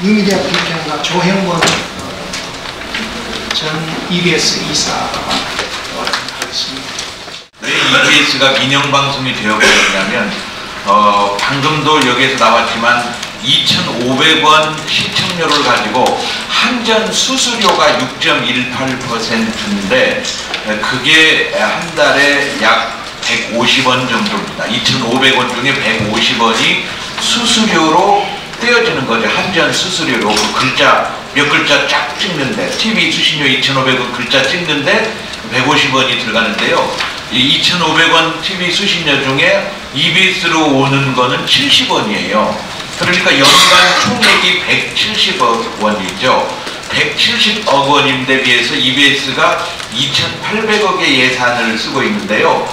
뉴미디어 평론가 조형권 전 EBS 이사가 하겠습니다. 왜 EBS가 민영방송이 되어버렸냐면 방금도 여기에서 나왔지만 2,500원 시청료를 가지고 한전 수수료가 6.18%인데 그게 한 달에 약 150원 정도입니다. 2,500원 중에 150원이 수수료로 떼어지는 거죠. 한전 수수료로 몇 글자 쫙 찍는데 TV 수신료 2,500원 글자 찍는데 150원이 들어가는데요. 이 2,500원 TV 수신료 중에 EBS로 오는 거는 70원이에요. 그러니까 연간 총액이 170억 원이죠. 170억 원인데 비해서 EBS가 2,800억의 예산을 쓰고 있는데요.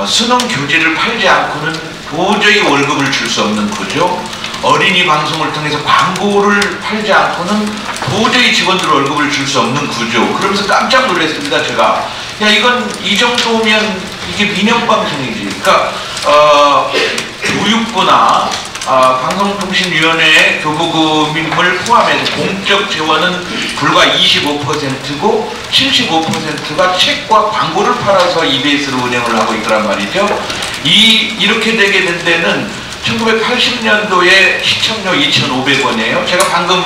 수능 교재를 팔지 않고는 도저히 월급을 줄 수 없는 구조, 어린이 방송을 통해서 광고를 팔지 않고는 도저히 직원들 월급을 줄 수 없는 구조. 그러면서 깜짝 놀랐습니다. 제가 야 이건 이 정도면 이게 민영방송이지. 그러니까 교육부나 방송통신위원회 교부금을 포함해서 공적 재원은 불과 25%고 75%가 책과 광고를 팔아서 EBS로 운영을 하고 있더란 말이죠. 이렇게 되게 된 데는 1980년도에 시청료 2,500원이에요. 제가 방금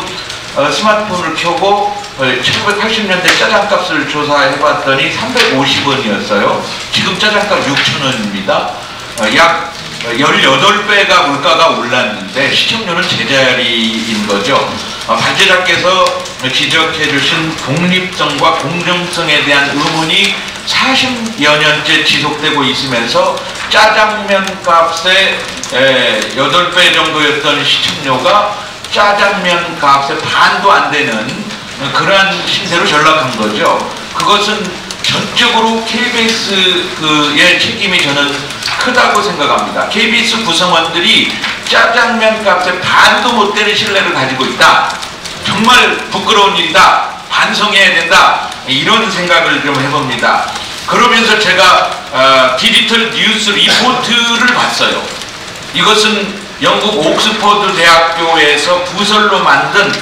스마트폰을 켜고 1980년대 짜장값을 조사해봤더니 350원이었어요. 지금 짜장값 6,000원입니다. 약 18배가 물가가 올랐는데 시청료는 제자리인 거죠. 반제자께서 지적해 주신 독립성과 공정성에 대한 의문이 40여 년째 지속되고 있으면서 짜장면 값의 8배 정도였던 시청료가 짜장면 값의 반도 안 되는 그러한 신세로 전락한 거죠. 그것은 전적으로 KBS의 책임이 저는 크다고 생각합니다. KBS 구성원들이 짜장면 값의 반도 못 되는 신뢰를 가지고 있다. 정말 부끄러운 일이다. 반성해야 된다. 이런 생각을 좀 해봅니다. 그러면서 제가 디지털 뉴스 리포트를 봤어요. 이것은 영국 옥스퍼드 대학교에서 부설로 만든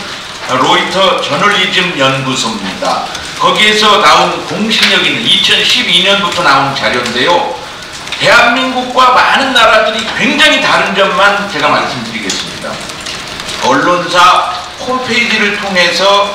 로이터 저널리즘 연구소입니다. 거기에서 나온 공신력 있는 2012년부터 나온 자료인데요. 대한민국과 많은 나라들이 굉장히 다른 점만 제가 말씀드리겠습니다. 언론사 홈페이지를 통해서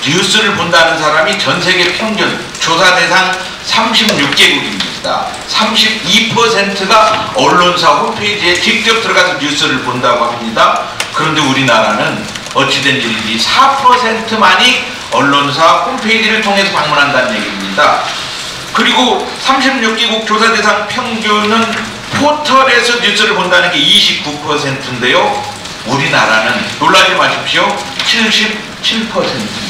뉴스를 본다는 사람이 전 세계 평균 조사 대상 36개국입니다. 32%가 언론사 홈페이지에 직접 들어가서 뉴스를 본다고 합니다. 그런데 우리나라는 어찌된 일인지 4%만이 언론사 홈페이지를 통해서 방문한다는 얘기입니다. 그리고 36개국 조사 대상 평균은 포털에서 뉴스를 본다는 게 29%인데요. 우리나라는 놀라지 마십시오. 77%입니다.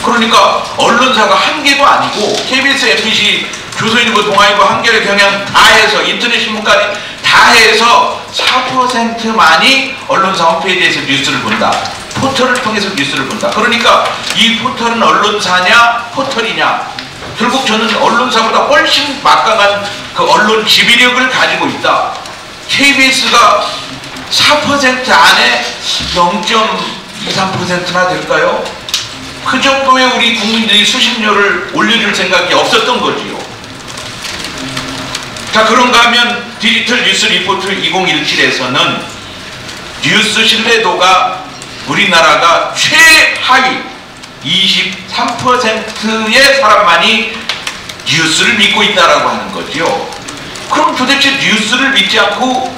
그러니까 언론사가 한 개도 아니고 KBS, MBC, 조선일보, 동아일보, 한겨레, 경향 다 해서 인터넷 신문까지 다 해서 4%만이 언론사 홈페이지에서 뉴스를 본다. 포털을 통해서 뉴스를 본다. 그러니까 이 포털은 언론사냐 포털이냐. 결국 저는 언론사보다 훨씬 막강한 그 언론 지배력을 가지고 있다. KBS가 4% 안에 0.23%나 될까요? 그 정도의 우리 국민들이 수신료를 올려줄 생각이 없었던 거지요. 자, 그런가 하면 디지털 뉴스 리포트 2017에서는 뉴스 신뢰도가 우리나라가 최하위 23%의 사람만이 뉴스를 믿고 있다라고 하는 거지요. 그럼 도대체 뉴스를 믿지 않고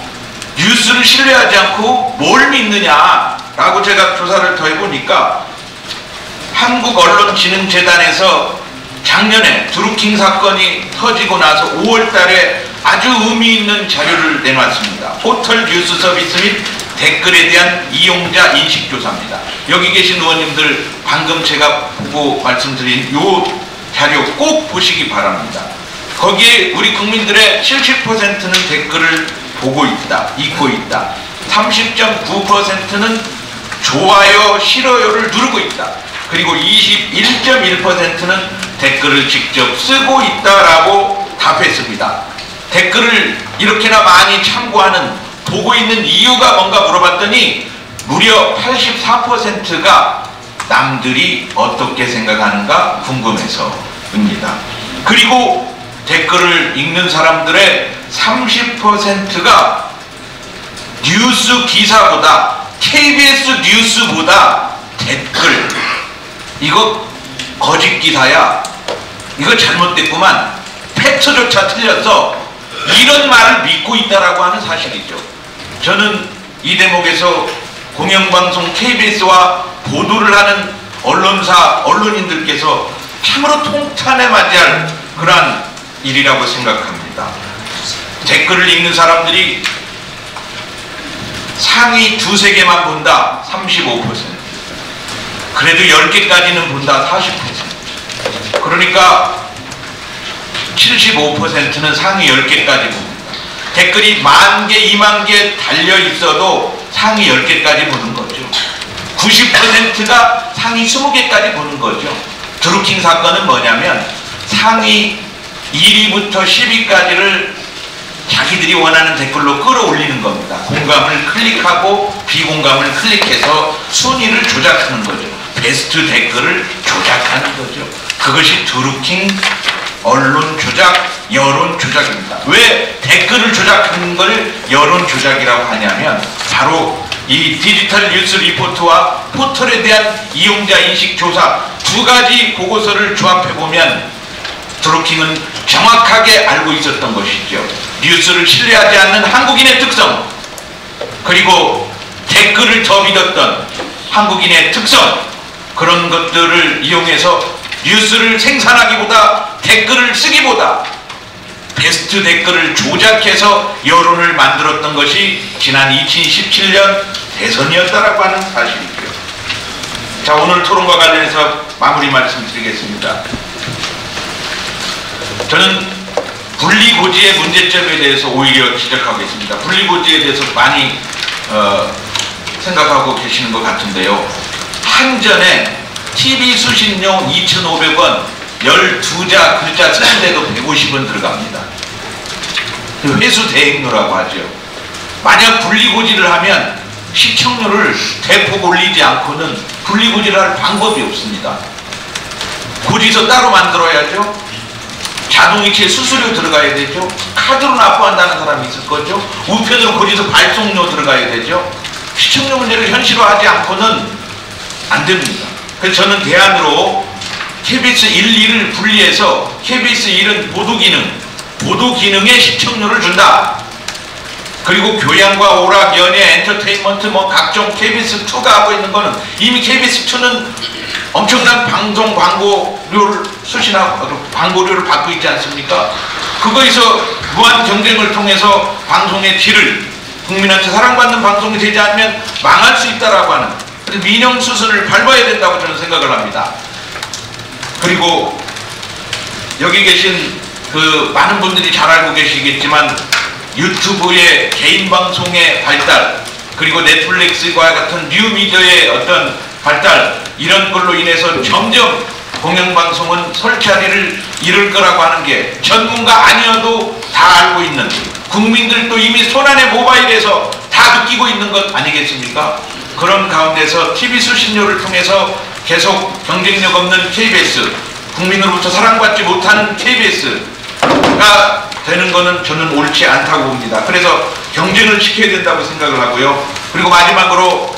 뉴스를 신뢰하지 않고 뭘 믿느냐라고 제가 조사를 더 해보니까 한국언론진흥재단에서 작년에 드루킹 사건이 터지고 나서 5월 달에 아주 의미 있는 자료를 내놨습니다. 포털 뉴스 서비스 및 댓글에 대한 이용자 인식조사입니다. 여기 계신 의원님들 방금 제가 보고 말씀드린 이 자료 꼭 보시기 바랍니다. 거기에 우리 국민들의 70%는 댓글을 보고 있다, 읽고 있다. 30.9%는 좋아요, 싫어요를 누르고 있다. 그리고 21.1%는 댓글을 직접 쓰고 있다라고 답했습니다. 댓글을 이렇게나 많이 참고하는 보고 있는 이유가 뭔가 물어봤더니 무려 84%가 남들이 어떻게 생각하는가 궁금해서입니다. 그리고 댓글을 읽는 사람들의 30%가 뉴스 기사보다, KBS 뉴스보다 댓글, 이거 거짓 기사야, 이거 잘못됐구만, 팩트조차 틀려서 이런 말을 믿고 있다라고 하는 사실이죠. 저는 이 대목에서 공영방송 KBS와 보도를 하는 언론사, 언론인들께서 참으로 통탄에 맞이할 그러한 일이라고 생각합니다. 댓글을 읽는 사람들이 상위 두세 개만 본다, 35%. 그래도 10개까지는 본다, 40%. 그러니까 75%는 상위 10개까지 봅니다. 댓글이 10,000개, 20,000개 달려 있어도 상위 10개까지 보는 거죠. 90%가 상위 20개까지 보는 거죠. 드루킹 사건은 뭐냐면 상위 1위부터 10위까지를 자기들이 원하는 댓글로 끌어올리는 겁니다. 공감을 클릭하고 비공감을 클릭해서 순위를 조작하는 거죠. 베스트 댓글을 조작하는 거죠. 그것이 드루킹 언론 조작, 여론 조작입니다. 왜 댓글을 조작하는 걸 여론 조작이라고 하냐면 바로 이 디지털 뉴스 리포트와 포털에 대한 이용자 인식 조사 두 가지 보고서를 조합해보면 드루킹은 정확하게 알고 있었던 것이죠. 뉴스를 신뢰하지 않는 한국인의 특성, 그리고 댓글을 더 믿었던 한국인의 특성, 그런 것들을 이용해서 뉴스를 생산하기보다 댓글을 쓰기보다 베스트 댓글을 조작해서 여론을 만들었던 것이 지난 2017년 대선이었다라고 하는 사실이죠. 자, 오늘 토론과 관련해서 마무리 말씀드리겠습니다. 저는 분리고지의 문제점에 대해서 오히려 지적하겠습니다. 분리고지에 대해서 많이 생각하고 계시는 것 같은데요. 한전에 TV 수신료 2,500원 12자 글자 쓰는데도 150원 들어갑니다. 회수 대행료라고 하죠. 만약 분리고지를 하면 시청률을 대폭 올리지 않고는 분리고지를 할 방법이 없습니다. 고지서 따로 만들어야죠. 자동이체 수수료 들어가야 되죠. 카드로 납부한다는 사람이 있을 거죠. 우편으로 고지서 발송료 들어가야 되죠. 시청률 문제를 현실화하지 않고는 안 됩니다. 그래서 저는 대안으로 KBS 1, 2를 분리해서 KBS 1은 보도 기능에 시청률을 준다. 그리고 교양과 오락, 연예, 엔터테인먼트 뭐 각종 KBS2가 하고 있는 거는 이미 KBS2는 엄청난 방송 광고료를 수신하고 광고료를 받고 있지 않습니까? 그거에서 무한 경쟁을 통해서 방송의 질을 국민한테 사랑받는 방송이 되지 않으면 망할 수 있다라고 하는 민영 수순을 밟아야 된다고 저는 생각을 합니다. 그리고 여기 계신 그 많은 분들이 잘 알고 계시겠지만 유튜브의 개인 방송의 발달, 그리고 넷플릭스와 같은 뉴미디어의 어떤 발달, 이런 걸로 인해서 점점 공영방송은 설 자리를 잃을 거라고 하는 게 전문가 아니어도 다 알고 있는, 국민들도 이미 손안의 모바일에서 다 느끼고 있는 것 아니겠습니까? 그런 가운데서 TV 수신료를 통해서 계속 경쟁력 없는 KBS, 국민으로부터 사랑받지 못하는 KBS가 되는 것은 저는 옳지 않다고 봅니다. 그래서 경쟁을 시켜야 된다고 생각을 하고요. 그리고 마지막으로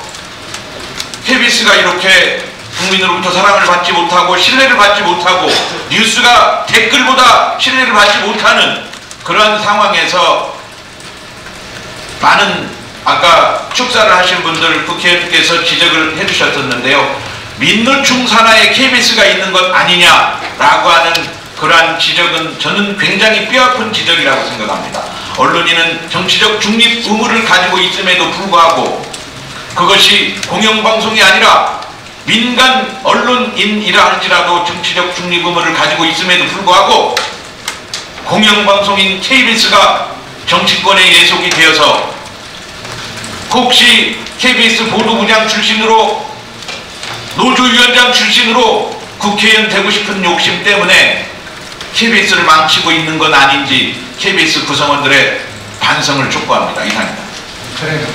KBS가 이렇게 국민으로부터 사랑을 받지 못하고 신뢰를 받지 못하고 뉴스가 댓글보다 신뢰를 받지 못하는 그러한 상황에서 많은 아까 축사를 하신 분들 국회의원께서 지적을 해주셨었는데요. 민노총 산하에 KBS가 있는 것 아니냐라고 하는 그러한 지적은 저는 굉장히 뼈아픈 지적이라고 생각합니다. 언론인은 정치적 중립 의무를 가지고 있음에도 불구하고 그것이 공영방송이 아니라 민간 언론인이라 할지라도 정치적 중립 의무를 가지고 있음에도 불구하고 공영방송인 KBS가 정치권에 예속이 되어서 혹시 KBS 보도부장 출신으로 노조위원장 출신으로 국회의원 되고 싶은 욕심 때문에 KBS를 망치고 있는 건 아닌지 KBS 구성원들의 반성을 촉구합니다. 이상입니다. 그래요.